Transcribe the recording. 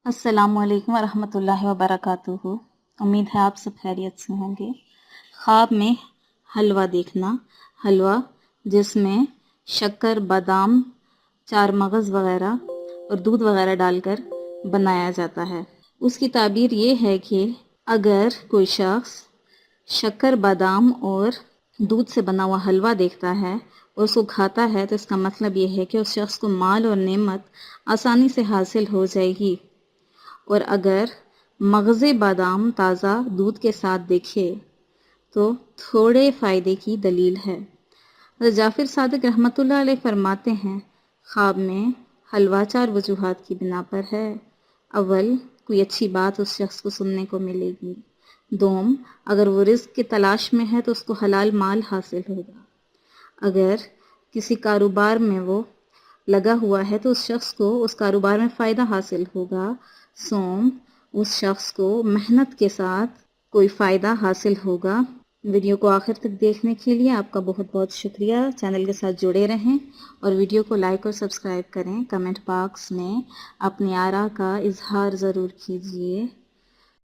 अस्सलामुअलैकुम वरहमतुल्लाहि वबरकातुहू। उम्मीद है आप सब खैरियत से होंगे। ख्वाब में हलवा देखना, हलवा जिसमें शक्कर, बादाम, चार मगज़ वग़ैरह और दूध वग़ैरह डालकर बनाया जाता है। उसकी ताबीर ये है कि अगर कोई शख्स शक्कर, बादाम और दूध से बना हुआ हलवा देखता है और उसको खाता है तो इसका मतलब ये है कि उस शख्स को माल और नेमत आसानी से हासिल हो जाएगी। और अगर मगज़े बादाम ताज़ा दूध के साथ देखे तो थोड़े फ़ायदे की दलील है। हज़रत जाफ़र सादिक रहमतुल्लाह अलैह फरमाते हैं, ख्वाब में हलवा 4 वजूहात की बिना पर है। अव्वल, कोई अच्छी बात उस शख्स को सुनने को मिलेगी। दोम, अगर वो रिज़्क़ की तलाश में है तो उसको हलाल माल हासिल होगा। अगर किसी कारोबार में वो लगा हुआ है तो उस शख्स को उस कारोबार में फ़ायदा हासिल होगा। सोम, उस शख्स को मेहनत के साथ कोई फ़ायदा हासिल होगा। वीडियो को आखिर तक देखने के लिए आपका बहुत बहुत शुक्रिया। चैनल के साथ जुड़े रहें और वीडियो को लाइक और सब्सक्राइब करें। कमेंट बॉक्स में अपनी आरा का इजहार ज़रूर कीजिए।